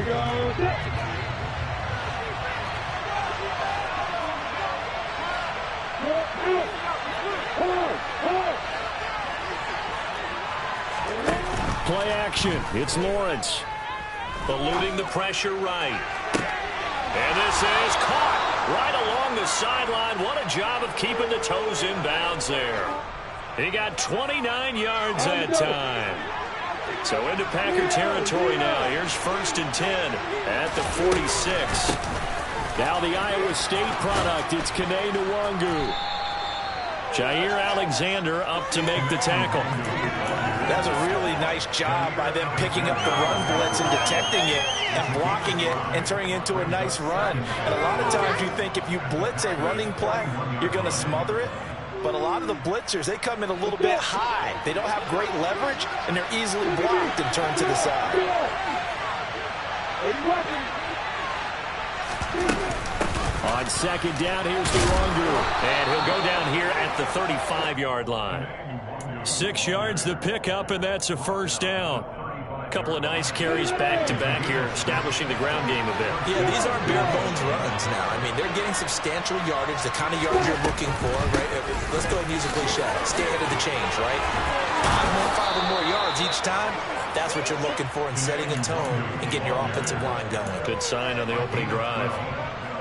Play action. It's Lawrence. Eluding the pressure right. And this is caught right along the sideline. What a job of keeping the toes in bounds there. He got 29 yards that time. So into Packer territory now. Here's 1st and 10 at the 46. Now the Iowa State product. It's Kene Nwangu. Jair Alexander up to make the tackle. That's a really nice job by them picking up the run blitz and detecting it and blocking it and turning it into a nice run. And a lot of times you think if you blitz a running play, you're going to smother it. But a lot of the blitzers, they come in a little bit high. They don't have great leverage, and they're easily blocked and turned to the side. On 2nd down, here's Nwangu. And he'll go down here at the 35-yard line. 6 yards the pickup, and that's a 1st down. A couple of nice carries back-to-back here, establishing the ground game a bit. Yeah, these aren't bare-bones runs now. I mean, they're getting substantial yardage, the kind of yards you're looking for, right? Let's go ahead and use a cliche. Stay ahead of the change, right? 5 or more yards each time. That's what you're looking for in setting a tone and getting your offensive line going. Good sign on the opening drive.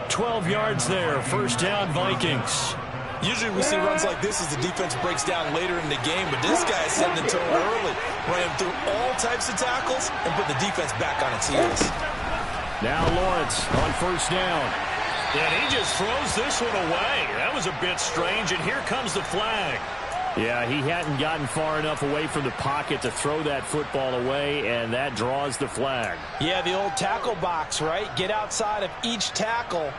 12 yards there. 1st down, Vikings. Usually we see runs like this as the defense breaks down later in the game, but this guy is setting the tone early, running through all types of tackles and put the defense back on its heels. Now Lawrence on 1st down. And he just throws this one away. That was a bit strange, and here comes the flag. Yeah, he hadn't gotten far enough away from the pocket to throw that football away, and that draws the flag. Yeah, the old tackle box, right? Get outside of each tackle,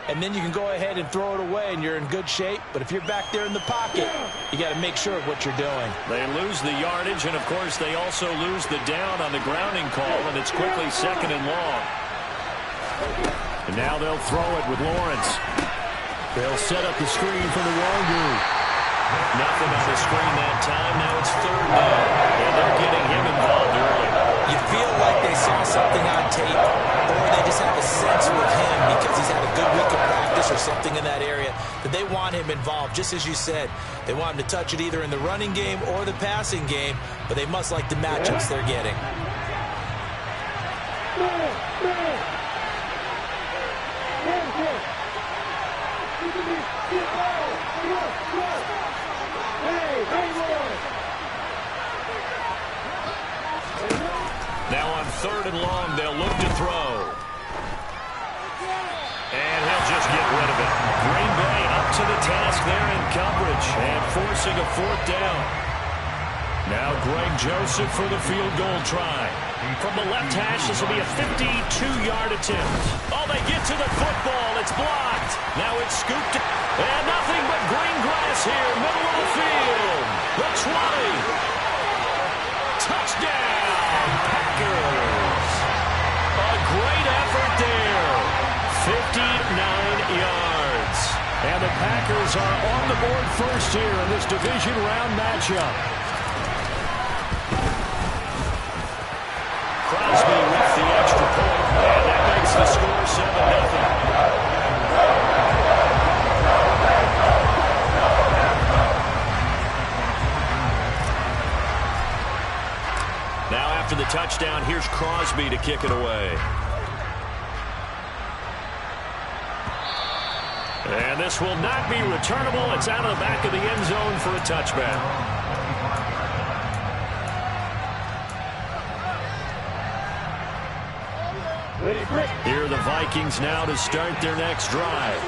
and then you can go ahead and throw it away, and you're in good shape. But if you're back there in the pocket, you got to make sure of what you're doing. They lose the yardage, and, of course, they also lose the down on the grounding call, and it's quickly 2nd and long. And now they'll throw it with Lawrence. They'll set up the screen for Nwangu. Nothing on the screen that time. Now it's 3rd down, and they're getting him involved early. You feel like they saw something on tape, or they just have a sense with him because he's had a good week of practice or something in that area that they want him involved. Just as you said, they want him to touch it either in the running game or the passing game, but they must like the matchups they're getting. Now on 3rd and long, they'll look to throw. And he'll just get rid of it. Green Bay up to the task there in coverage and forcing a 4th down. Now Greg Joseph for the field goal try. From the left hash, this will be a 52-yard attempt. Oh, they get to the football. It's blocked. Now it's scooped. And nothing but green grass here, middle of the field. The 20. Touchdown, Packers. A great effort there. 59 yards. And the Packers are on the board first here in this division round matchup. Crosby with the extra point, and that makes the score 7-0. Now after the touchdown, here's Crosby to kick it away. And this will not be returnable. It's out of the back of the end zone for a touchback. Here are the Vikings now to start their next drive.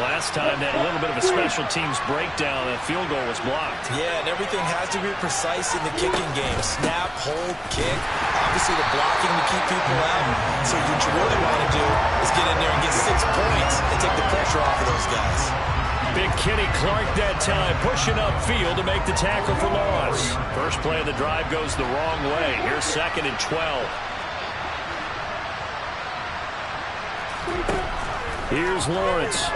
Last time, that little bit of a special teams breakdown, that field goal was blocked. Yeah, and everything has to be precise in the kicking game. Snap, hold, kick. Obviously, the blocking to keep people out. So what you really want to do is get in there and get 6 points and take the pressure off of those guys. Big Kenny Clark that time, pushing upfield to make the tackle for loss. First play of the drive goes the wrong way. Here's 2nd and 12. Here's Lawrence.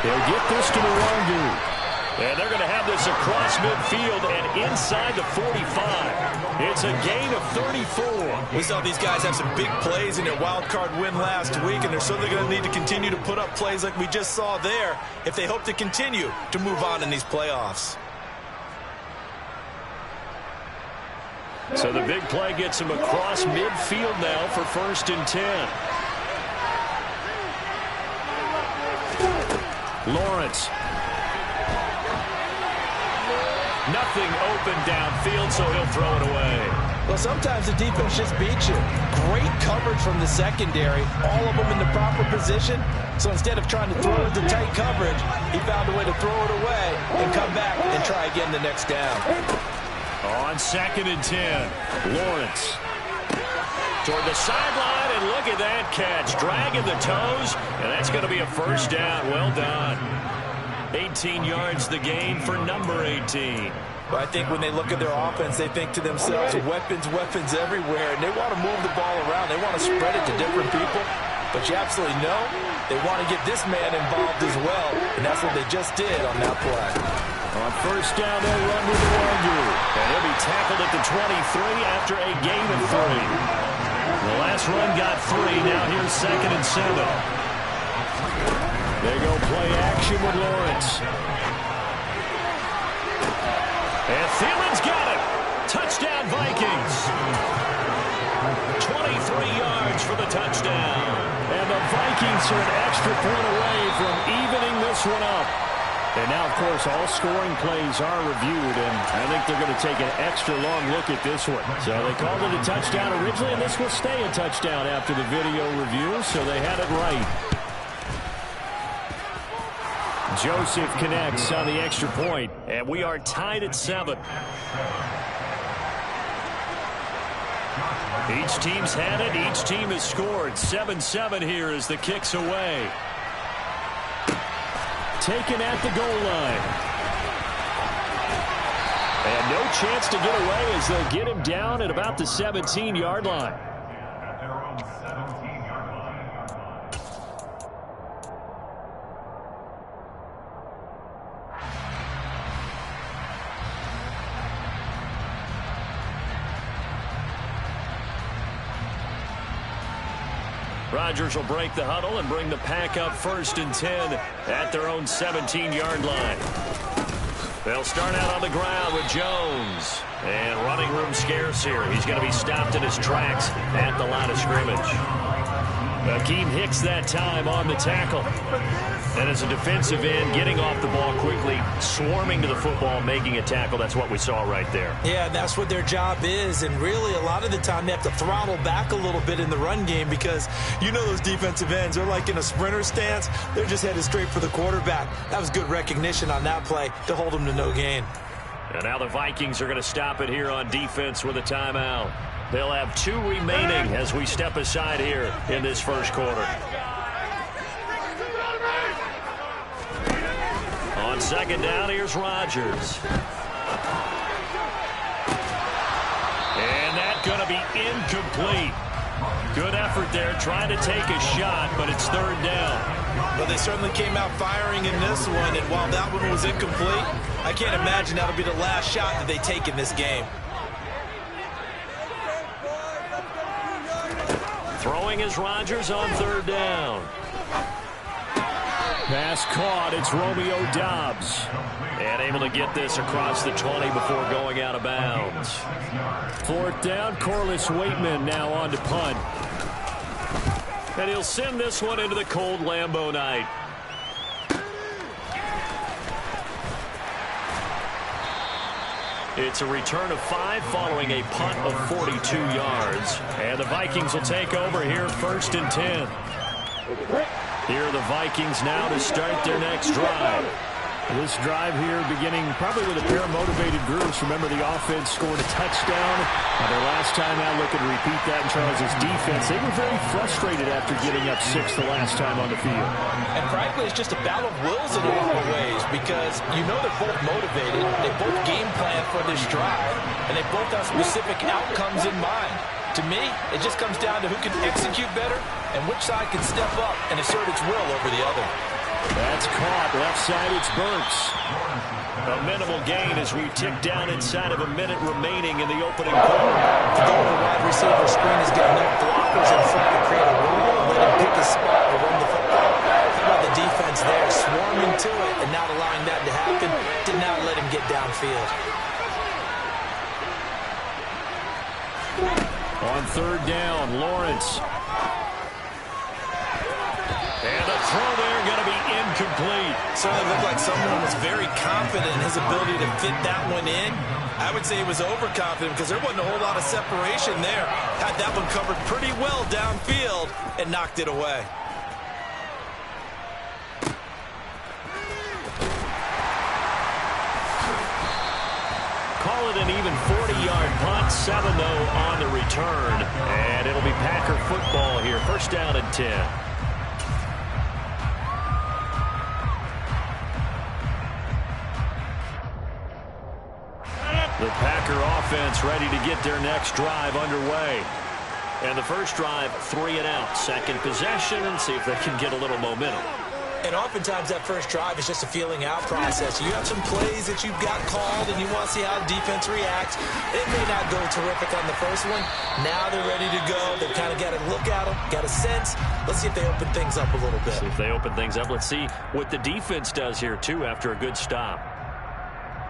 They'll get this to Nwangu. And they're going to have this across midfield and inside the 45. It's a gain of 34. We saw these guys have some big plays in their wild card win last week, and they're certainly going to need to continue to put up plays like we just saw there if they hope to continue to move on in these playoffs. So the big play gets him across midfield now for 1st and 10. Lawrence. Nothing open downfield, so he'll throw it away. Well, sometimes the defense just beats you. Great coverage from the secondary, all of them in the proper position. So instead of trying to throw into tight coverage, he found a way to throw it away and come back and try again the next down. On 2nd and 10, Lawrence. Toward the sideline, and look at that catch. Dragging the toes, and that's going to be a 1st down. Well done. 18 yards the gain for number 18. But I think when they look at their offense, they think to themselves, weapons everywhere, and they want to move the ball around. They want to spread it to different people. But you absolutely know they want to get this man involved as well, and that's what they just did on that play. On 1st down, they'll run with the Wagyu. And he'll be tackled at the 23 after a gain of 3. The last run got 3. Now here's 2nd and 7. They go play action with Lawrence. And Thielen's got it. Touchdown, Vikings. 23 yards for the touchdown. And the Vikings are an extra point away from evening this one up. And now, of course, all scoring plays are reviewed, and I think they're going to take an extra long look at this one. So they called it a touchdown originally, and this will stay a touchdown after the video review, so they had it right. Joseph connects on the extra point, and we are tied at 7. Each team's had it. Each team has scored. 7-7 here as the kick's away. Taken at the goal line. And no chance to get away as they'll get him down at about the 17-yard line. Rodgers will break the huddle and bring the pack up 1st and 10 at their own 17-yard line. They'll start out on the ground with Jones. And running room scarce here. He's going to be stopped in his tracks at the line of scrimmage. Akeem Hicks that time on the tackle. And as a defensive end, getting off the ball quickly, swarming to the football, making a tackle. That's what we saw right there. Yeah, that's what their job is. And really, a lot of the time, they have to throttle back a little bit in the run game because you know those defensive ends, they're like in a sprinter stance. They're just headed straight for the quarterback. That was good recognition on that play to hold them to no gain. And now the Vikings are going to stop it here on defense with a timeout. They'll have 2 remaining as we step aside here in this first quarter. On 2nd down, here's Rodgers. And that's going to be incomplete. Good effort there, trying to take a shot, but it's 3rd down. Well, they certainly came out firing in this one, and while that one was incomplete, I can't imagine that'll be the last shot that they take in this game. Throwing is Rodgers on 3rd down. Pass caught. It's Romeo Doubs. And able to get this across the 20 before going out of bounds. 4th down. Corliss Waitman now on to punt. And he'll send this one into the cold Lambeau night. It's a return of 5 following a punt of 42 yards. And the Vikings will take over here 1st and 10. Here are the Vikings now to start their next drive. This drive here beginning probably with a pair of motivated groups. Remember, the offense scored a touchdown. Their last time out, looking to repeat that in Charles' defense. They were very frustrated after giving up 6 the last time on the field. And frankly, it's just a battle of wills in a lot of ways because you know they're both motivated. They both game plan for this drive, and they both have specific outcomes in mind. To me, it just comes down to who can execute better and which side can step up and assert its will over the other. That's caught. Left side, it's Burks. A minimal gain as we tick down inside of a minute remaining in the opening quarter. The goal of the wide receiver screen is get enough blockers in front to create a window and let him pick his spot to run the football. How about the defense there, swarming to it and not allowing that to happen? Did not let him get downfield. On third down, Lawrence. And the throw there going to be incomplete. Certainly looked like someone was very confident in his ability to fit that one in. I would say he was overconfident because there wasn't a whole lot of separation there. Had that one covered pretty well downfield and knocked it away. Call it an even 40-yard punt, 7 though on the return. And it'll be Packer football here. First down and 10. The Packer offense ready to get their next drive underway. And the first drive, 3 and out. Second possession, and see if they can get a little momentum. And oftentimes that first drive is just a feeling out process. You have some plays that you've got called and you want to see how the defense reacts. It may not go terrific on the first one. Now they're ready to go. They've kind of got to look at them, got a sense. Let's see if they open things up a little bit. See if they open things up. Let's see what the defense does here, too, after a good stop.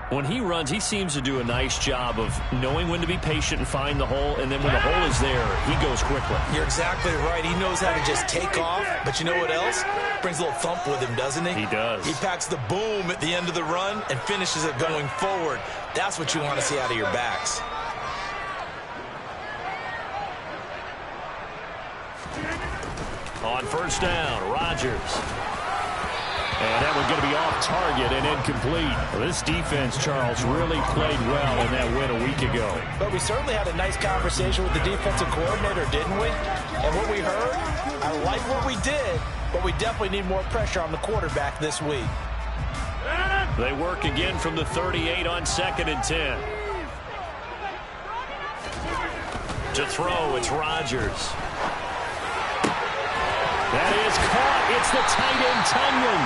When he runs, he seems to do a nice job of knowing when to be patient and find the hole, and then when the hole is there, he goes quickly. You're exactly right. He knows how to just take off, but you know what else? Brings a little thump with him, doesn't he? He does. He packs the boom at the end of the run and finishes it going forward. That's what you want to see out of your backs. On first down, Rodgers. And that one's going to be off target and incomplete. Well, this defense, Charles, really played well in that win a week ago. But we certainly had a nice conversation with the defensive coordinator, didn't we? And what we heard, I like what we did, but we definitely need more pressure on the quarterback this week. They work again from the 38 on 2nd and 10. To throw, it's Rodgers. That is caught. It's the tight end, Tunyon.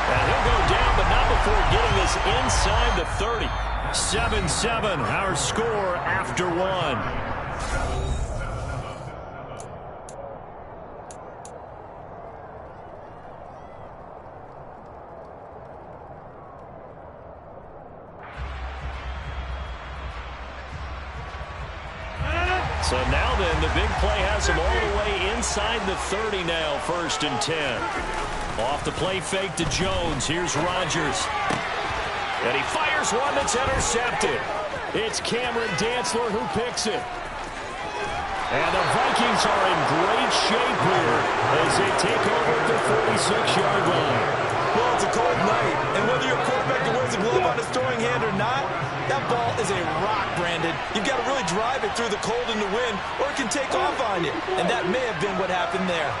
And he'll go down, but not before getting this inside the 30. 7-7, our score after 1. So now then, the big play has him all the way inside the 30 now, 1st and 10. Off the play fake to Jones. Here's Rodgers. And he fires one that's intercepted. It's Cameron Dantzler who picks it. And the Vikings are in great shape here as they take over at the 46-yard line. Well, it's a cold night, and whether you're a quarterback that wears a glove on his throwing hand or not, that ball is a rock, Brandon. You've got to really drive it through the cold and the wind, or it can take off on you. And that may have been what happened there.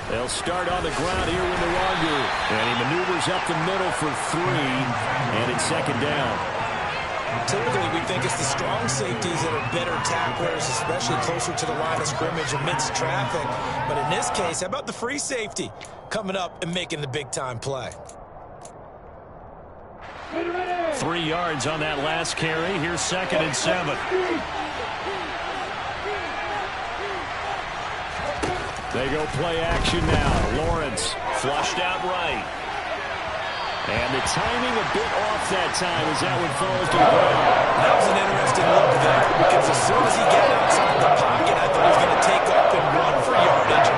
They'll start on the ground here with Nwangu. And he maneuvers up the middle for 3, and it's 2nd down. Typically, we think it's the strong safeties that are better tacklers, especially closer to the line of scrimmage amidst traffic. But in this case, how about the free safety coming up and making the big-time play? 3 yards on that last carry. Here's 2nd and 7. They go play action now. Lawrence flushed out right. And the timing a bit off that time as that one falls to the ground. That was an interesting look there because as soon as he got outside the pocket, I thought he was going to take off and run for yardage.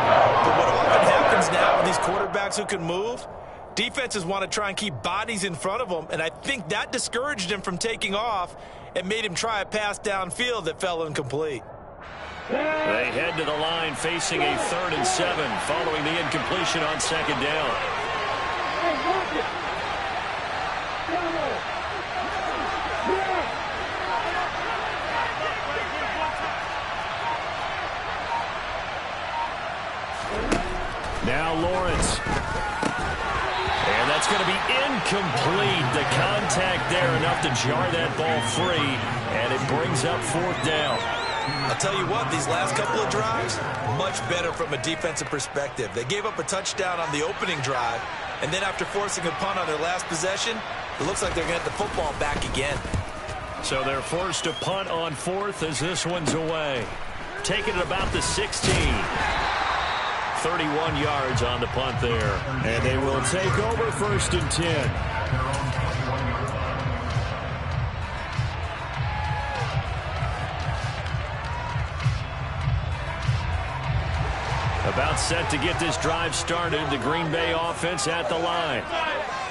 But what often happens now with these quarterbacks who can move, defenses want to try and keep bodies in front of them, and I think that discouraged him from taking off and made him try a pass downfield that fell incomplete. They head to the line facing a 3rd and 7 following the incompletion on 2nd down. Now Lawrence. And that's going to be incomplete. The contact there enough to jar that ball free, and it brings up 4th down. I'll tell you what, these last couple of drives, much better from a defensive perspective. They gave up a touchdown on the opening drive, and then after forcing a punt on their last possession, it looks like they're going to get the football back again. So they're forced to punt on fourth as this one's away. Taking it about the 16. 31 yards on the punt there. And they will take over first and 10. About set to get this drive started. The Green Bay offense at the line.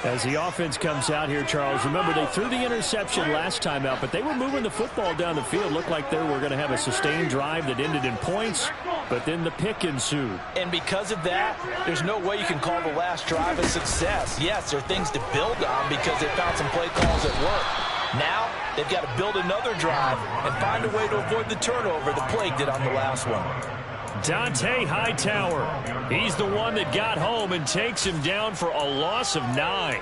As the offense comes out here, Charles, remember they threw the interception last time out, but they were moving the football down the field. Looked like they were going to have a sustained drive that ended in points, but then the pick ensued. And because of that, there's no way you can call the last drive a success. Yes, there are things to build on because they found some play calls at work. Now, they've got to build another drive and find a way to avoid the turnover the Plague did on the last one. Dante Hightower. He's the one that got home and takes him down for a loss of 9.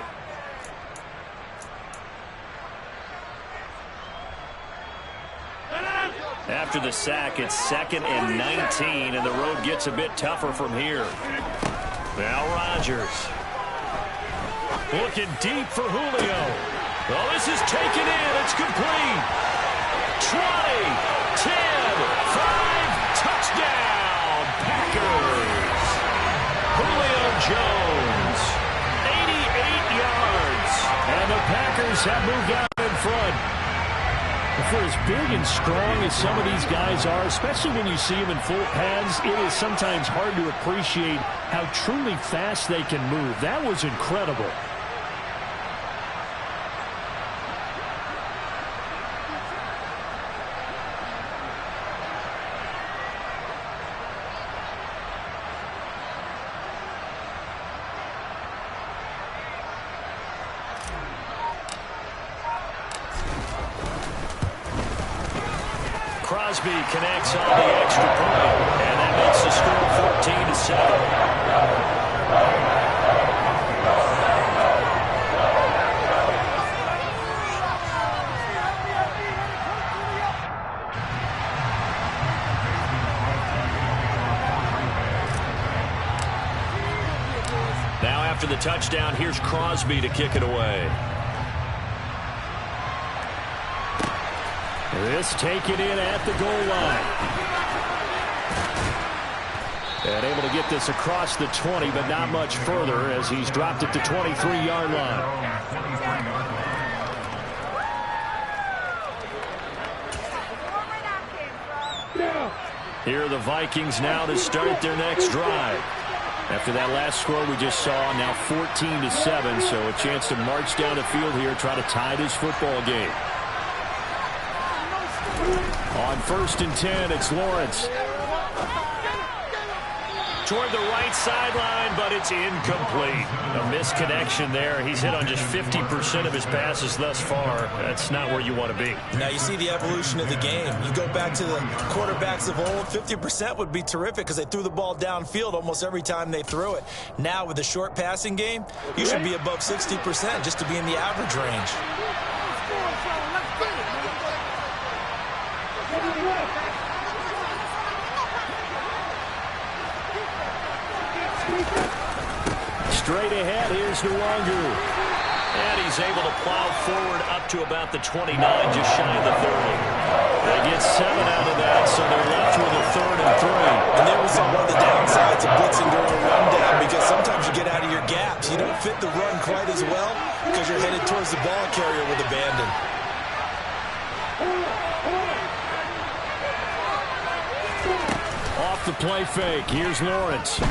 After the sack, it's 2nd and 19, and the road gets a bit tougher from here. Now Rodgers. Looking deep for Julio. Oh, this is taken in. It's complete. 20, 10, 5, touchdown. Packers. Julio Jones, 88 yards. And the Packers have moved out in front. For as big and strong as some of these guys are, especially when you see them in full pads, it is sometimes hard to appreciate how truly fast they can move. That was incredible. Crosby connects on the extra point, and that makes the score 14-7. Now after the touchdown, here's Crosby to kick it away. This taken in at the goal line. And able to get this across the 20, but not much further as he's dropped it to 23-yard line. Here are the Vikings now to start their next drive. After that last score we just saw, now 14-7, so a chance to march down the field here, try to tie this football game. On 1st and 10, it's Lawrence. Toward the right sideline, but it's incomplete. A misconnection there. He's hit on just 50% of his passes thus far. That's not where you want to be. Now you see the evolution of the game. You go back to the quarterbacks of old, 50% would be terrific because they threw the ball downfield almost every time they threw it. Now with the short passing game, you should be above 60% just to be in the average range. Straight ahead, here's Nwangu. And he's able to plow forward up to about the 29, just shy of the 30. They get 7 out of that, so they're left with a 3rd and 3. And there was one of the downsides of blitzing during a rundown, because sometimes you get out of your gaps. You don't fit the run quite as well because you're headed towards the ball carrier with abandon. Off the play fake, here's Lawrence.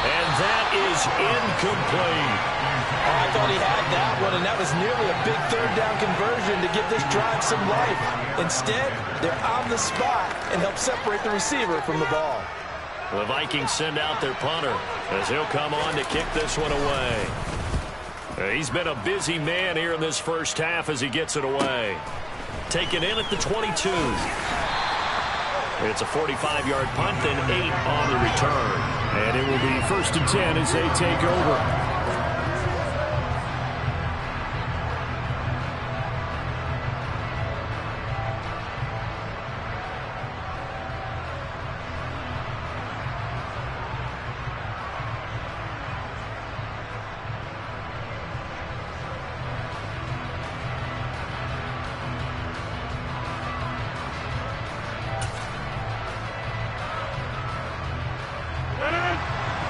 And that is incomplete. I thought he had that one, and that was nearly a big 3rd down conversion to give this drive some life. Instead, they're on the spot and help separate the receiver from the ball. The Vikings send out their punter as he'll come on to kick this one away. He's been a busy man here in this first half as he gets it away. Taken in at the 22. It's a 45-yard punt, then 8 on the return. And it will be 1st and 10 as they take over.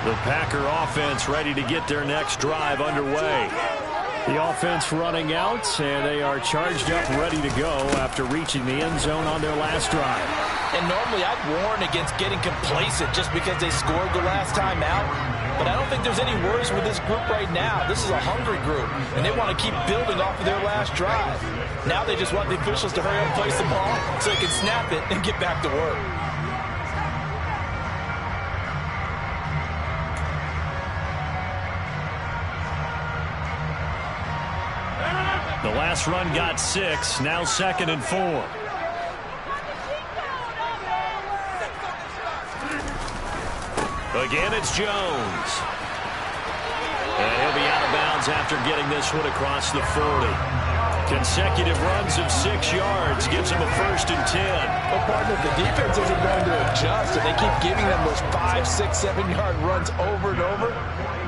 The Packer offense ready to get their next drive underway. The offense running out, and they are charged up, ready to go after reaching the end zone on their last drive. And normally I'd warn against getting complacent just because they scored the last time out. But I don't think there's any worries with this group right now. This is a hungry group, and they want to keep building off of their last drive. Now they just want the officials to hurry up and place the ball so they can snap it and get back to work. The last run got 6, now 2nd and 4. Again, it's Jones. And he'll be out of bounds after getting this one across the 40. Consecutive runs of 6 yards gives him a 1st and 10. Well, partner, if the defense isn't going to adjust and they keep giving them those 5, 6, 7-yard runs over and over,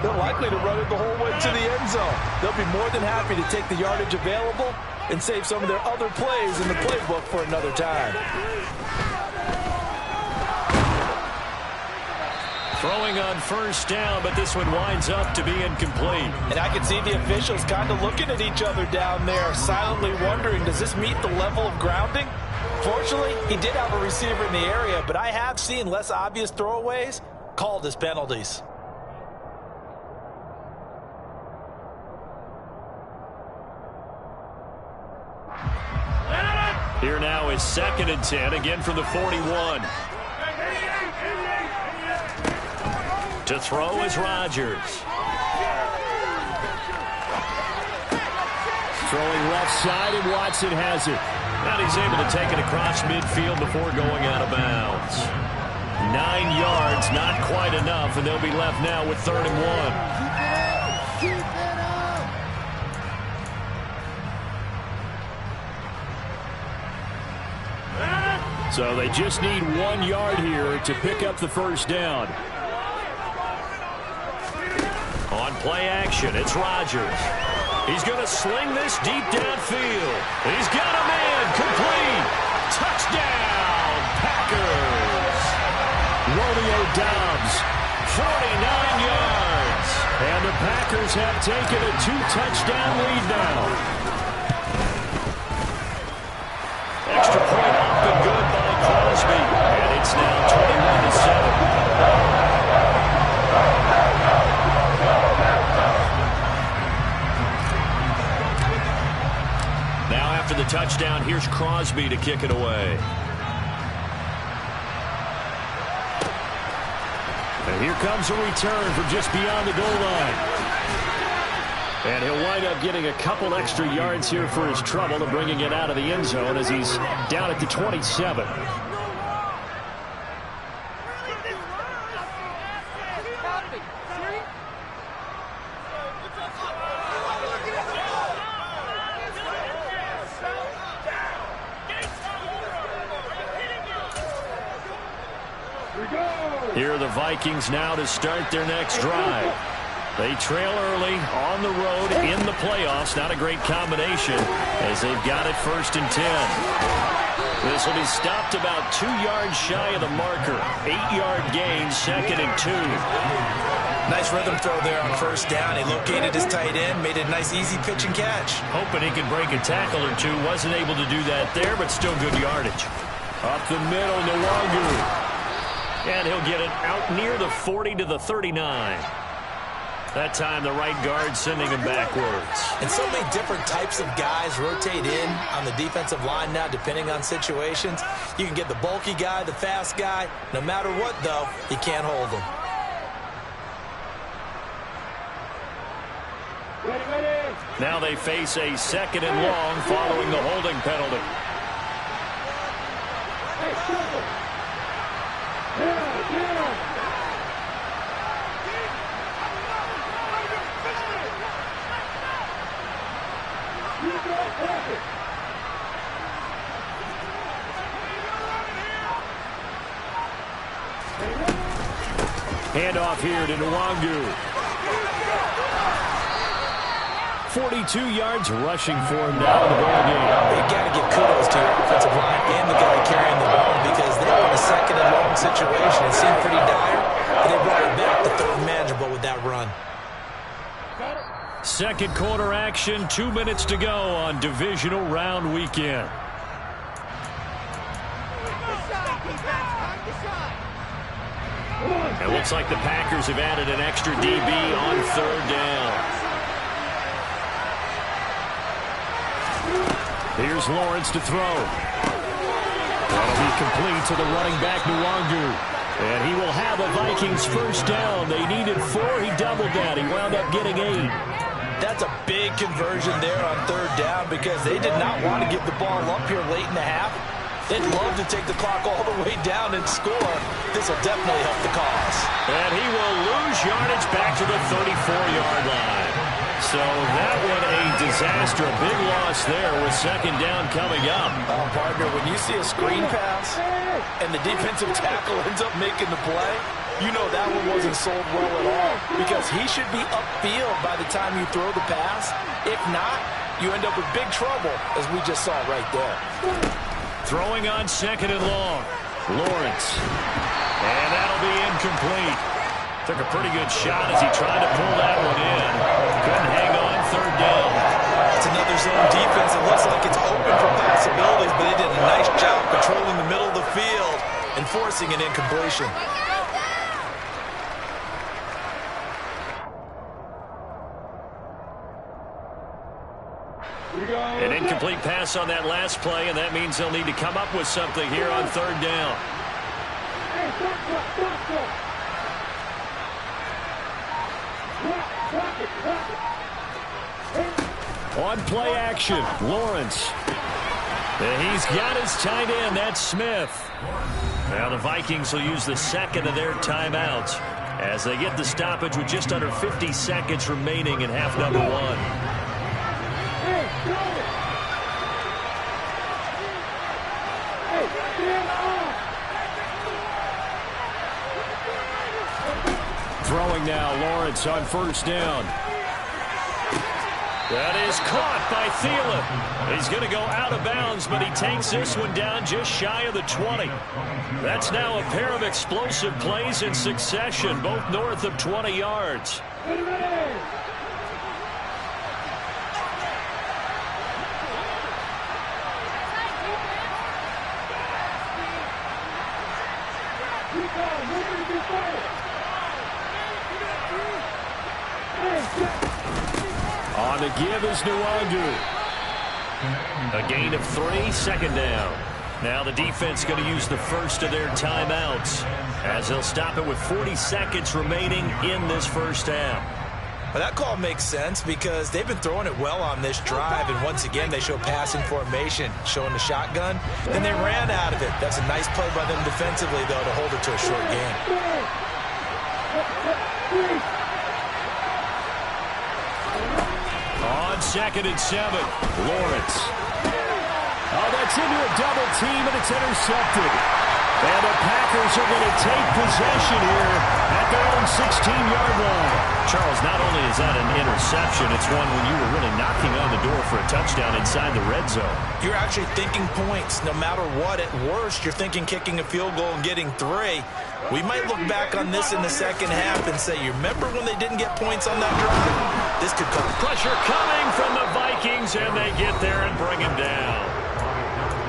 they're likely to run it the whole way to the end zone. They'll be more than happy to take the yardage available and save some of their other plays in the playbook for another time. Throwing on 1st down, but this one winds up to be incomplete. And I can see the officials kind of looking at each other down there, silently wondering, does this meet the level of grounding? Fortunately, he did have a receiver in the area, but I have seen less obvious throwaways called as penalties. Here now is 2nd and 10, again from the 41. To throw is Rodgers. Throwing left side, and Watson has it. And he's able to take it across midfield before going out of bounds. 9 yards, not quite enough, and they'll be left now with 3rd and 1. So they just need 1 yard here to pick up the 1st down. On play action, it's Rodgers. He's going to sling this deep downfield. He's got a man, complete. Touchdown, Packers. Romeo Doubs, 49 yards. And the Packers have taken a 2-touchdown lead now. Extra point up and good by Crosby. And it's now 21-7. After the touchdown, here's Crosby to kick it away. And here comes a return from just beyond the goal line. And he'll wind up getting a couple extra yards here for his trouble and bringing it out of the end zone as he's down at the 27. Here are the Vikings now to start their next drive. They trail early on the road in the playoffs. Not a great combination as they've got it 1st and 10. This will be stopped about 2 yards shy of the marker. 8-yard gain, 2nd and 2. Nice rhythm throw there on 1st down. He located his tight end, made a nice easy pitch and catch. Hoping he could break a tackle or two. Wasn't able to do that there, but still good yardage. Up the middle, Nwangu. And he'll get it out near the 40 to the 39. That time the right guard sending him backwards. And so many different types of guys rotate in on the defensive line now depending on situations. You can get the bulky guy, the fast guy. No matter what, though, you can't hold them. Now they face a 2nd and long following the holding penalty. Handoff here to Nwangu. 42 yards rushing for him now in the ball game. You got to give kudos to your offensive line and the guy carrying the ball because they were in a 2nd and long situation. It seemed pretty dire, but they brought it back to 3rd man Second quarter action, 2 minutes to go on divisional round weekend. It looks like the Packers have added an extra DB on third down. Here's Lawrence to throw. That'll be complete to the running back, Nwangu. And he will have a Vikings first down. They needed 4. He doubled that. He wound up getting 8. That's a big conversion there on third down because they did not want to give the ball up here late in the half. They'd love to take the clock all the way down and score. This will definitely help the cause. And he will lose yardage back to the 34-yard line. So that one a disaster. A big loss there with second down coming up. Oh, partner, when you see a screen pass and the defensive tackle ends up making the play, you know that one wasn't sold well at all because he should be upfield by the time you throw the pass. If not, you end up with big trouble, as we just saw right there. Throwing on second and long. Lawrence. And that'll be incomplete. Took a pretty good shot as he tried to pull that one in. Couldn't hang on third down. It's another zone defense. It looks like it's open for possibilities, but they did a nice job controlling the middle of the field and forcing an incompletion. An incomplete pass on that last play, and that means they'll need to come up with something here on third down. On play action, Lawrence. And he's got his tight end, that's Smith. Now the Vikings will use the second of their timeouts as they get the stoppage with just under 50 seconds remaining in half number 1. Throwing now, Lawrence on first down. That is caught by Thielen. He's going to go out of bounds, but he takes this one down just shy of the 20. That's now a pair of explosive plays in succession, both north of 20 yards. On the give is Nwangu. A gain of 3, second down. Now the defense going to use the first of their timeouts as they'll stop it with 40 seconds remaining in this first half. Well, that call makes sense because they've been throwing it well on this drive, and once again they show passing formation, showing the shotgun. Then they ran out of it. That's a nice play by them defensively, though, to hold it to a short gain. On second and 7, Lawrence. Oh, that's into a double team, and it's intercepted. And the Packers are going to take possession here at their own 16-yard line. Charles, not only is that an interception, it's one when you were really knocking on the door for a touchdown inside the red zone. You're actually thinking points. No matter what, at worst, you're thinking kicking a field goal and getting 3. We might look back on this in the second half and say, you remember when they didn't get points on that drive? This could come. Pressure coming from the Vikings, and they get there and bring him down.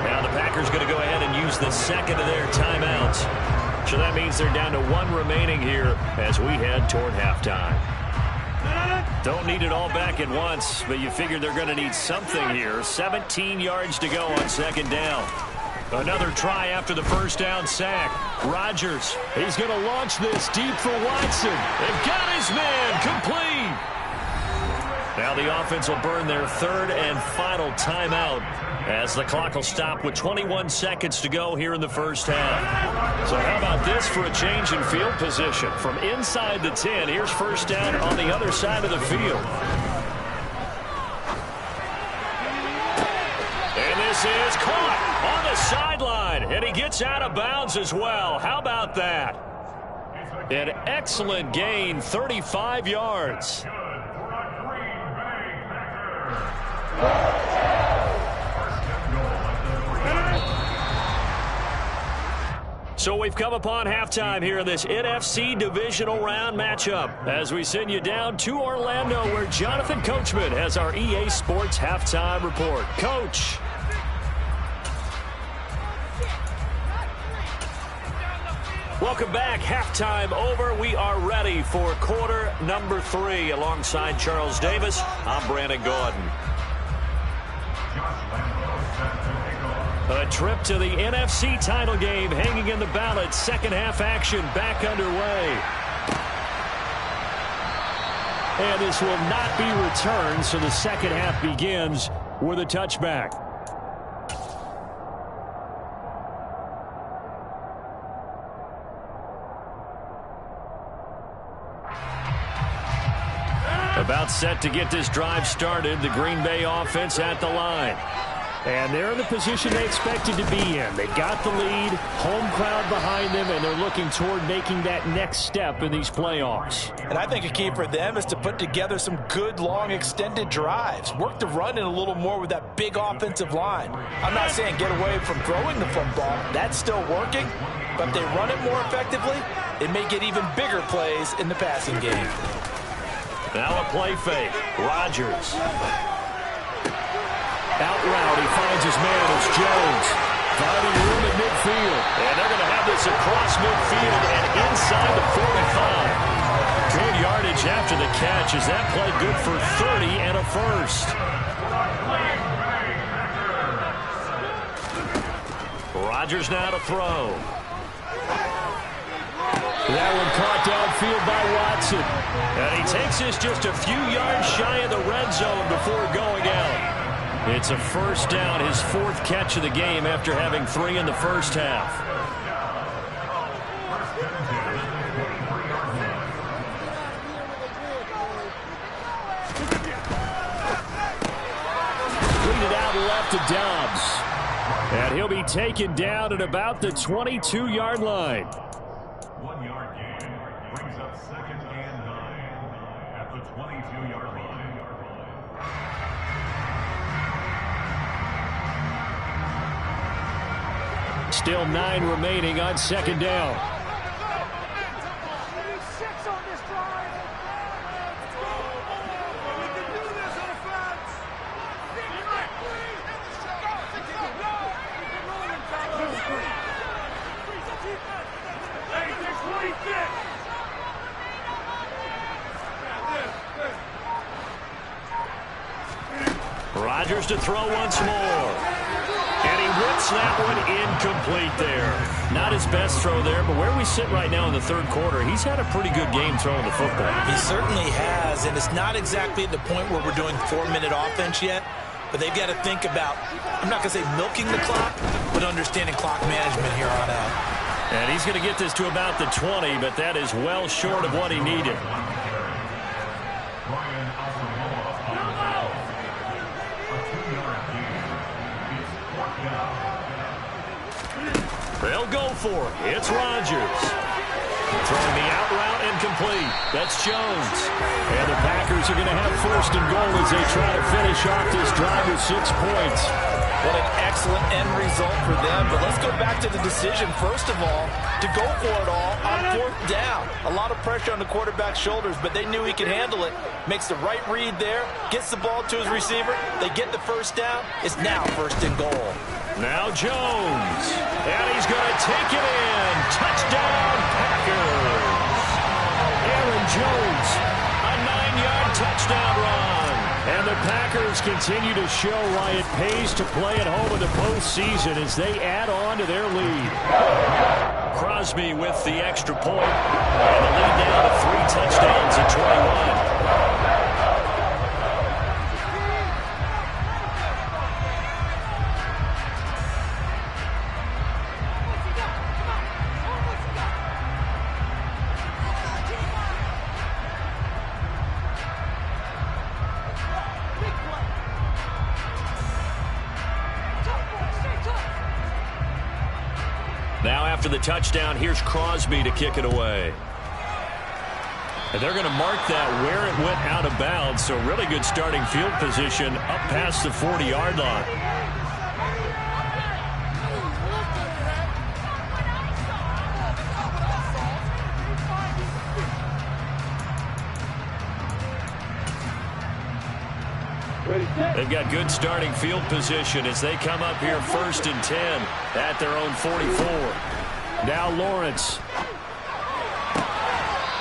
Now the Packers going to go ahead and use the second of their timeouts. So that means they're down to 1 remaining here as we head toward halftime. Don't need it all back at once, but you figure they're going to need something here. 17 yards to go on second down. Another try after the first down sack. Rodgers, he's going to launch this deep for Watson. They've got his man complete. Now the offense will burn their third and final timeout as the clock will stop with 21 seconds to go here in the first half. So how about this for a change in field position? From inside the 10, here's first down on the other side of the field. And this is caught on the sideline, and he gets out of bounds as well. How about that? An excellent gain, 35 yards. So we've come upon halftime here in this NFC divisional round matchup as we send you down to Orlando where Jonathan Coachman has our EA Sports halftime report. Coach. Welcome back. Halftime over. We are ready for quarter number 3. Alongside Charles Davis, I'm Brandon Gordon. A trip to the NFC title game hanging in the balance. Second half action back underway. And this will not be returned, so the second half begins with a touchback. About set to get this drive started. The Green Bay offense at the line. And they're in the position they expected to be in. They got the lead, home crowd behind them, and they're looking toward making that next step in these playoffs. And I think a key for them is to put together some good, long, extended drives. Work the run in a little more with that big offensive line. I'm not saying get away from throwing the football. That's still working. But if they run it more effectively, it may get even bigger plays in the passing game. Now a play fake. Rodgers. Out route, he finds his man. It's Jones. Finding room at midfield. And they're going to have this across midfield and inside the 45. Good yardage after the catch. Is that play good for 30 and a first? Rodgers now to throw. That one caught downfield by Watson. And he takes this just a few yards shy of the red zone before going out. It's a first down, his 4th catch of the game after having 3 in the first half. Lead it out left to Dobbs. And he'll be taken down at about the 22-yard line. 1 yard gain brings up 2nd and 9 at the 22-yard line. Still 9 remaining on 2nd down. Rodgers to throw once more. And he whips that one incomplete there. Not his best throw there, but where we sit right now in the 3rd quarter, he's had a pretty good game throwing the football. He certainly has, and it's not exactly at the point where we're doing 4-minute offense yet, but they've got to think about, I'm not going to say milking the clock, but understanding clock management here on out. And he's going to get this to about the 20, but that is well short of what he needed. They'll go for it. It's Rodgers. Throwing the out route incomplete. That's Jones. And the Packers are going to have 1st and goal as they try to finish off this drive with 6 points. What an excellent end result for them. But let's go back to the decision, first of all, to go for it all on 4th down. A lot of pressure on the quarterback's shoulders, but they knew he could handle it. Makes the right read there, gets the ball to his receiver. They get the 1st down. It's now 1st and goal. Now Jones. And he's going to take it in. Touchdown, Packers. Aaron Jones, a 9-yard touchdown run. And the Packers continue to show why it pays to play at home in the postseason as they add on to their lead. Crosby with the extra point. And the lead now to 3 touchdowns at 21. Now after the touchdown, here's Crosby to kick it away. And they're going to mark that where it went out of bounds, so really good starting field position up past the 40-yard line. They've got good starting field position as they come up here 1st and 10 at their own 44. Now Lawrence.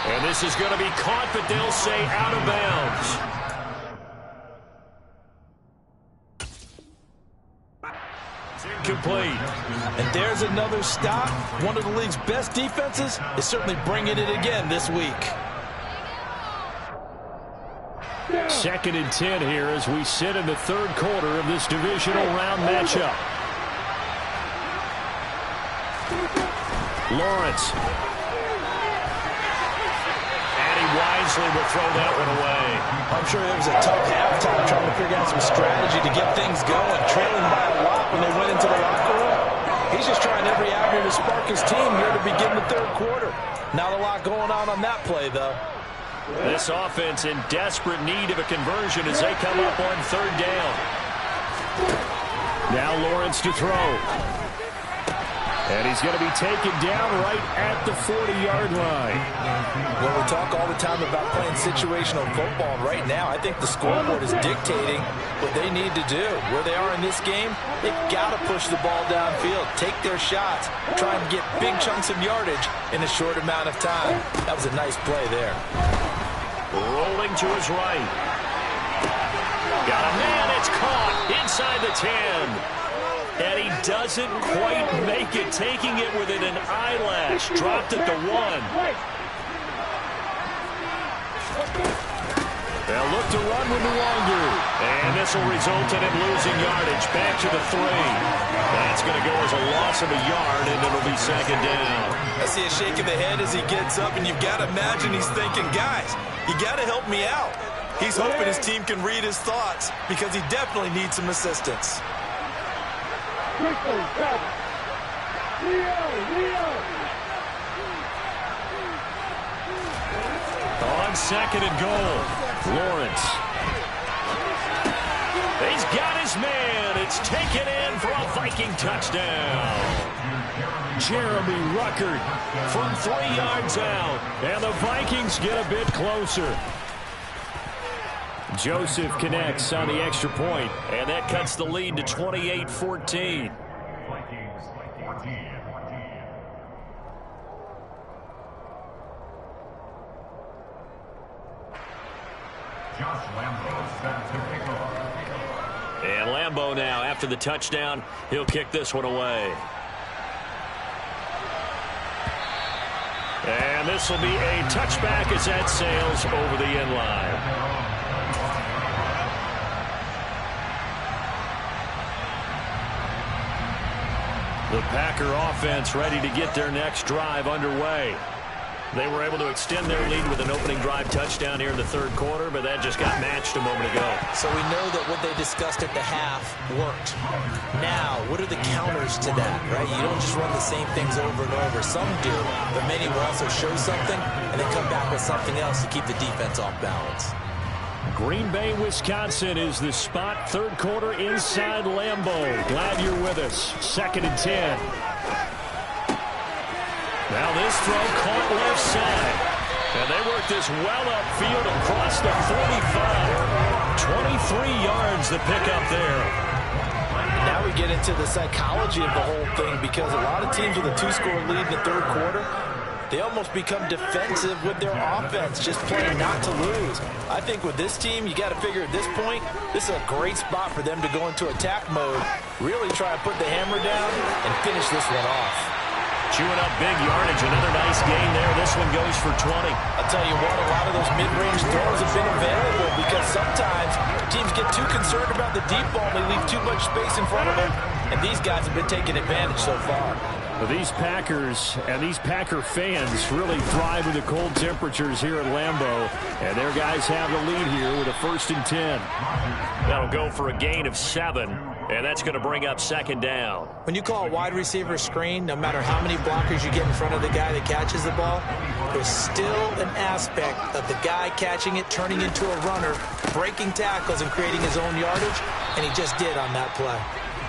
And this is going to be caught, but they'll say out of bounds. Complete. And there's another stop. One of the league's best defenses is certainly bringing it again this week. 2nd and 10 here as we sit in the 3rd quarter of this divisional round matchup. Lawrence. And he wisely will throw that one away. I'm sure it was a tough halftime trying to figure out some strategy to get things going, trailing by a lot when they went into the locker room. He's just trying every avenue to spark his team here to begin the 3rd quarter. Not a lot going on that play, though. This offense in desperate need of a conversion as they come up on 3rd down. Now Lawrence to throw. And he's going to be taken down right at the 40-yard line. Well, we talk all the time about playing situational football. And right now, I think the scoreboard is dictating what they need to do. Where they are in this game, they've got to push the ball downfield, take their shots, try and get big chunks of yardage in a short amount of time. That was a nice play there. Rolling to his right. Got a man, it's caught inside the 10. And he doesn't quite make it, taking it within an eyelash. Dropped at the 1. They'll look to run with Nwangu. And this will result in him losing yardage. Back to the 3. That's going to go as a loss of a yard, and it'll be 2nd down. I see a shake of the head as he gets up, and you've got to imagine he's thinking, guys, you got to help me out. He's hoping his team can read his thoughts because he definitely needs some assistance. On 2nd and goal, Lawrence. He's got his man. It's taken in for a Viking touchdown. Jeremy Ruckert from 3 yards out. And the Vikings get a bit closer. Joseph connects on the extra point, and that cuts the lead to 28-14. Josh Lambo set to kick off. And Lambo now, after the touchdown, he'll kick this one away. And this will be a touchback as that sails over the end line. The Packer offense ready to get their next drive underway. They were able to extend their lead with an opening drive touchdown here in the 3rd quarter, but that just got matched a moment ago. So we know that what they discussed at the half worked. Now, what are the counters to that, right? You don't just run the same things over and over. Some do, but many will also show something and then come back with something else to keep the defense off balance. Green Bay, Wisconsin is the spot. 3rd quarter inside Lambeau. Glad you're with us. 2nd and 10. Now this throw caught left side. And they work this well upfield across the 45. 23 yards to pick up there. Now we get into the psychology of the whole thing because a lot of teams with a 2-score lead in the 3rd quarter, they almost become defensive with their offense, just playing not to lose. I think with this team, you got to figure at this point, this is a great spot for them to go into attack mode, really try to put the hammer down and finish this one off. Chewing up big yardage, another nice gain there. This one goes for 20. I'll tell you what, a lot of those mid-range throws have been available because sometimes teams get too concerned about the deep ball and they leave too much space in front of them, and these guys have been taking advantage so far. Well, these Packers and these Packer fans really thrive with the cold temperatures here at Lambeau, and their guys have the lead here with a 1st and 10. That'll go for a gain of 7, and that's going to bring up 2nd down. When you call a wide receiver screen, no matter how many blockers you get in front of the guy that catches the ball, there's still an aspect of the guy catching it, turning into a runner, breaking tackles and creating his own yardage, and he just did on that play.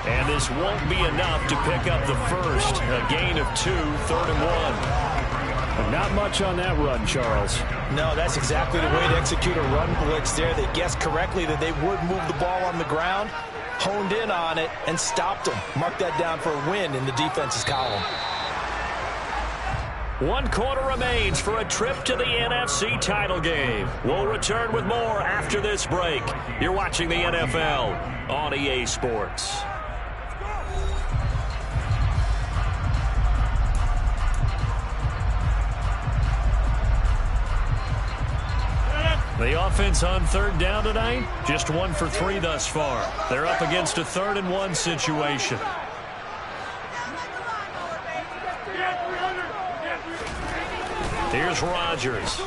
And this won't be enough to pick up the first. A gain of 2, 3rd and 1. Not much on that run, Charles. No, that's exactly the way to execute a run blitz there. They guessed correctly that they would move the ball on the ground, honed in on it, and stopped them. Mark that down for a win in the defense's column. 1 quarter remains for a trip to the NFC title game. We'll return with more after this break. You're watching the NFL on EA Sports. The offense on 3rd down tonight, just 1 for 3 thus far. They're up against a 3rd and 1 situation. Here's Rodgers.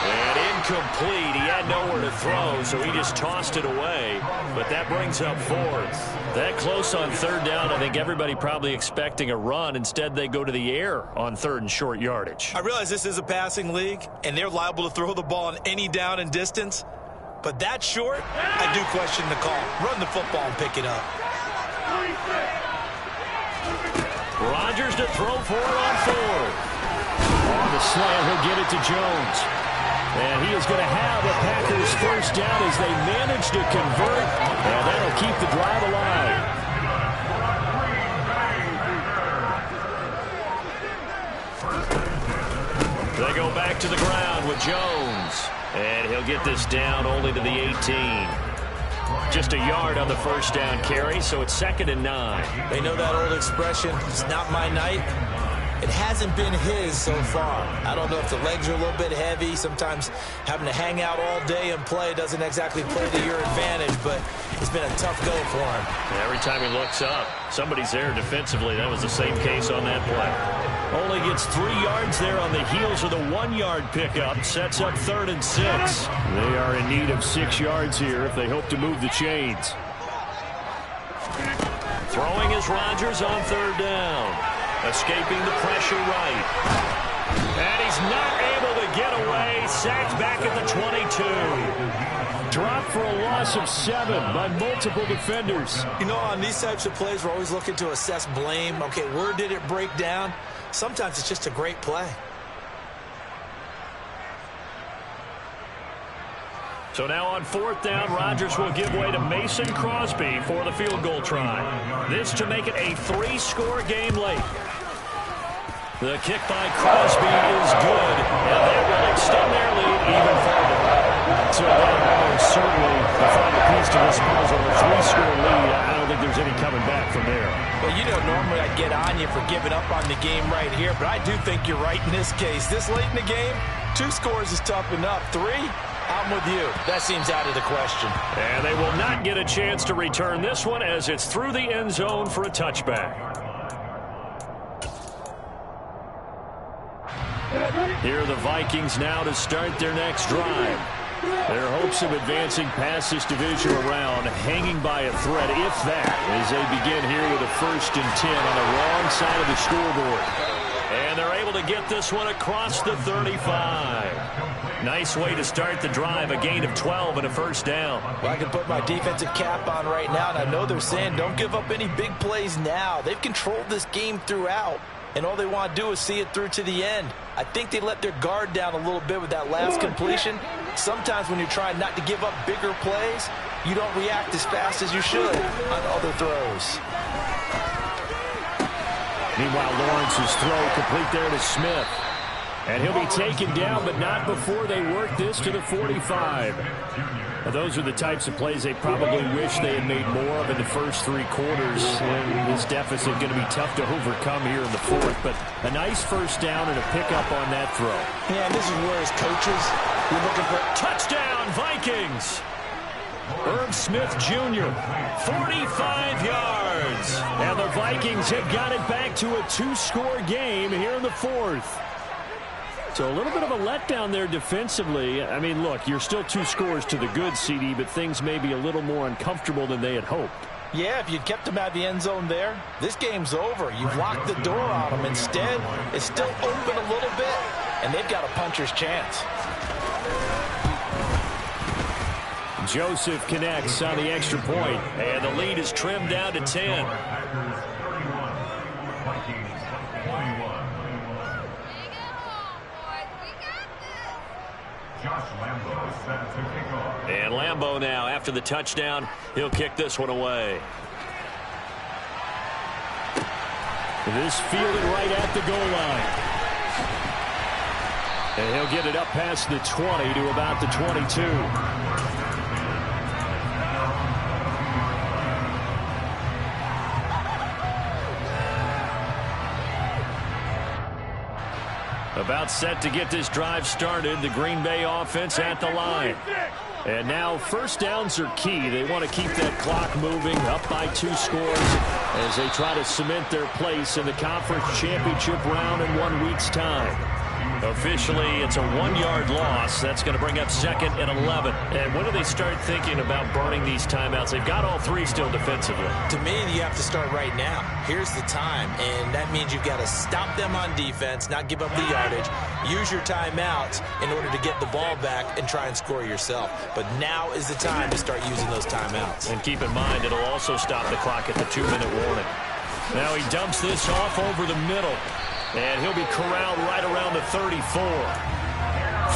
And incomplete. He had nowhere to throw, so he just tossed it away. But that brings up 4th. That close on 3rd down, I think everybody probably expecting a run. Instead, they go to the air on 3rd and short yardage. I realize this is a passing league, and they're liable to throw the ball on any down and distance. But that short, I do question the call. Run the football and pick it up. Rodgers to throw for it on 4th. On the slant, he'll get it to Jones. And he is going to have a Packers first down as they manage to convert. And that'll keep the drive alive. They go back to the ground with Jones. And he'll get this down only to the 18. Just a yard on the first down carry, so it's 2nd and 9. They know that old expression, it's not my night. It hasn't been his so far. I don't know if the legs are a little bit heavy. Sometimes having to hang out all day and play doesn't exactly play to your advantage, but it's been a tough go for him. Every time he looks up, somebody's there defensively. That was the same case on that play. Only gets 3 yards there on the heels of the 1-yard pickup. Sets up 3rd and 6. They are in need of 6 yards here if they hope to move the chains. Throwing is Rodgers on 3rd down. Escaping the pressure right. And he's not able to get away. Sacked back at the 22. Dropped for a loss of 7 by multiple defenders. You know, on these types of plays, we're always looking to assess blame. Okay, where did it break down? Sometimes it's just a great play. So now on 4th down, Rodgers will give way to Mason Crosby for the field goal try. This to make it a 3-score game late. The kick by Crosby is good, and that will extend their lead even further. So that is certainly the final piece to this puzzle. A 3-score lead, I don't think there's any coming back from there. Well, you know, normally I'd get on you for giving up on the game right here, but I do think you're right in this case. This late in the game, 2 scores is tough enough. 3, I'm with you. That seems out of the question. And they will not get a chance to return this one as it's through the end zone for a touchback. Here are the Vikings now to start their next drive. Their hopes of advancing past this divisional round hanging by a thread, if that, as they begin here with a 1st and 10 on the wrong side of the scoreboard. And they're able to get this one across the 35. Nice way to start the drive, a gain of 12 and a first down. Well, I can put my defensive cap on right now, and I know they're saying don't give up any big plays now. They've controlled this game throughout, and all they want to do is see it through to the end. I think they let their guard down a little bit with that last completion. Sometimes when you're trying not to give up bigger plays, you don't react as fast as you should on other throws. Meanwhile, Lawrence's throw complete there to Smith. And he'll be taken down, but not before they work this to the 45. Now, those are the types of plays they probably wish they had made more of in the first 3 quarters. And this deficit going to be tough to overcome here in the 4th. But a nice first down and a pickup on that throw. Yeah, and this is where as coaches, you're looking for touchdown, Vikings. Irv Smith Jr., 45 yards. And the Vikings have got it back to a 2-score game here in the 4th. So a little bit of a letdown there defensively. I mean, look, you're still 2 scores to the good, CD, but things may be a little more uncomfortable than they had hoped. Yeah, if you'd kept them out of the end zone there, this game's over. You've locked the door on them. Instead, it's still open a little bit, and they've got a puncher's chance. Joseph connects on the extra point, and the lead is trimmed down to 10. Josh Lambo set to kick off. And Lambo now, after the touchdown, he'll kick this one away. This fielded right at the goal line. And he'll get it up past the 20 to about the 22. About set to get this drive started. The Green Bay offense at the line. And now first downs are key. They want to keep that clock moving, up by 2 scores as they try to cement their place in the conference championship round in 1 week's time. Officially, it's a 1-yard loss. That's going to bring up 2nd and 11. And when do they start thinking about burning these timeouts? They've got all 3 still defensively. To me, you have to start right now. Here's the time, and that means you've got to stop them on defense, not give up the yardage, use your timeouts in order to get the ball back and try and score yourself. But now is the time to start using those timeouts. And keep in mind, it'll also stop the clock at the 2-minute warning. Now he dumps this off over the middle. And he'll be corralled right around the 34.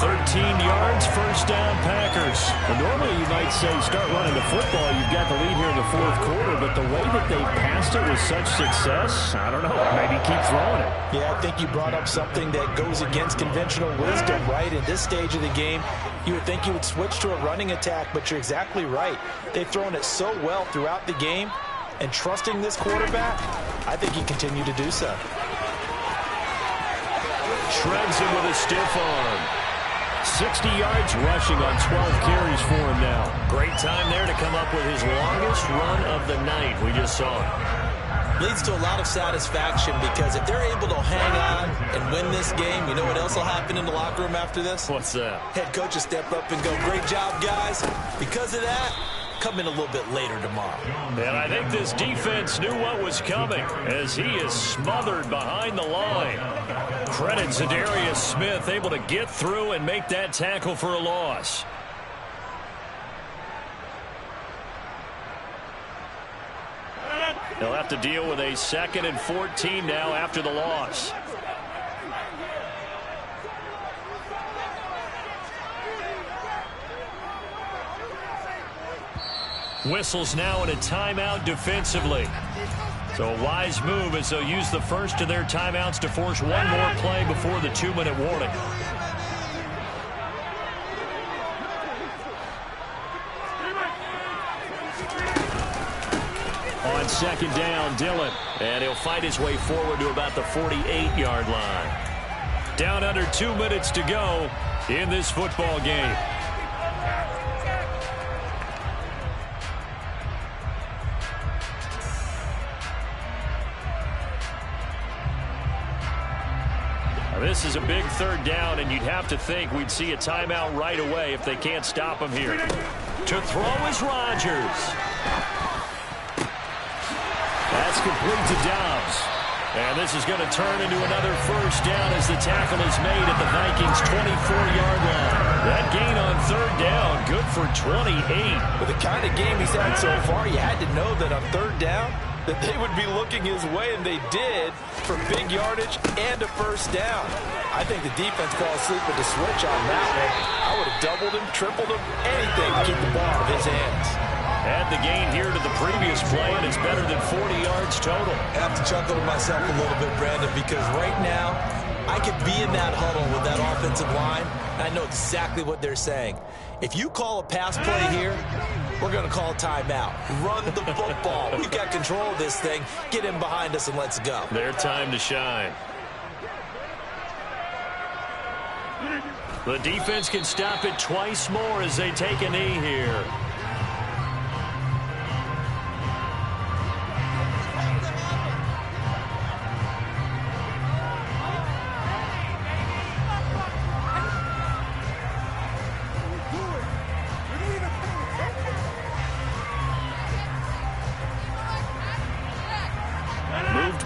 13 yards, first down, Packers. Well, normally you might say start running the football. You've got the lead here in the 4th quarter, but the way that they passed it with such success, I don't know, maybe keep throwing it. Yeah, I think you brought up something that goes against conventional wisdom, right? In this stage of the game, you would think you would switch to a running attack, but you're exactly right. They've thrown it so well throughout the game, and trusting this quarterback, I think he continued to do so. Shreds him with a stiff arm. 60 yards rushing on 12 carries for him now. Great time there to come up with his longest run of the night. We just saw it. Leads to a lot of satisfaction because if they're able to hang on and win this game, you know what else will happen in the locker room after this? What's that? Head coach will step up and go, great job, guys. Because of that, come in a little bit later tomorrow. And I think this defense knew what was coming as he is smothered behind the line. Credit Zadarius Smith, able to get through and make that tackle for a loss. They'll have to deal with a 2nd and 14 now after the loss. Whistles now in a timeout defensively. So a wise move as they'll use the first of their timeouts to force one more play before the 2-minute warning. On 2nd down, Dillon. And he'll fight his way forward to about the 48-yard line. Down under 2 minutes to go in this football game. This is a big 3rd down, and you'd have to think we'd see a timeout right away if they can't stop him here. To throw is Rodgers. That's complete to Dobbs. And this is going to turn into another first down as the tackle is made at the Vikings' 24-yard line. That gain on 3rd down, good for 28. With the kind of game he's had so far, you had to know that on 3rd down, that they would be looking his way, and they did, for big yardage and a first down. I think the defense fell asleep with the switch on that one. I would have doubled him, tripled him, anything to keep the ball out of his hands. Add the gain here to the previous play, and it's better than 40 yards total. I have to chuckle to myself a little bit, Brandon, because right now, I could be in that huddle with that offensive line, and I know exactly what they're saying. If you call a pass play here, we're going to call a timeout. Run the football. We've got control of this thing. Get in behind us and let's go. Their time to shine. The defense can stop it twice more as they take a knee here.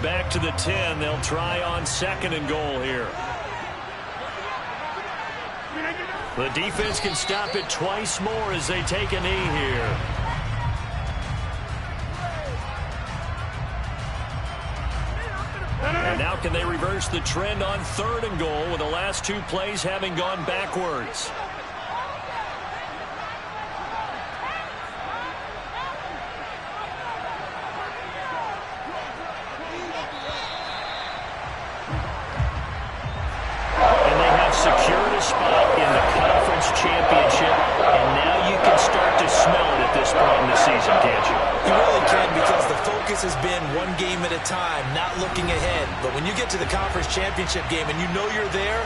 Back to the 10. They'll try on 2nd and goal here. The defense can stop it twice more as they take a knee here. And now can they reverse the trend on 3rd and goal with the last 2 plays having gone backwards? has been one game at a time, not looking ahead. But when you get to the conference championship game and you know you're there,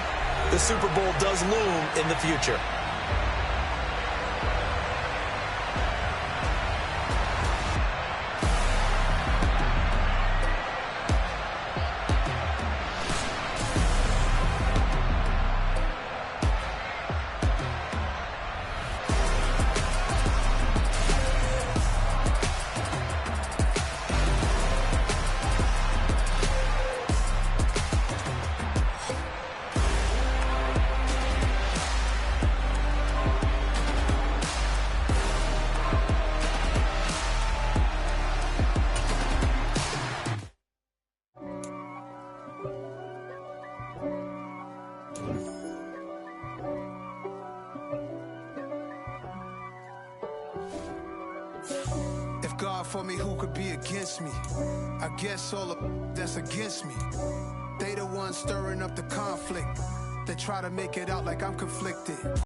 the Super Bowl does loom in the future. God for me, who could be against me? I guess all of that's against me. They the ones stirring up the conflict. They try to make it out like I'm conflicted.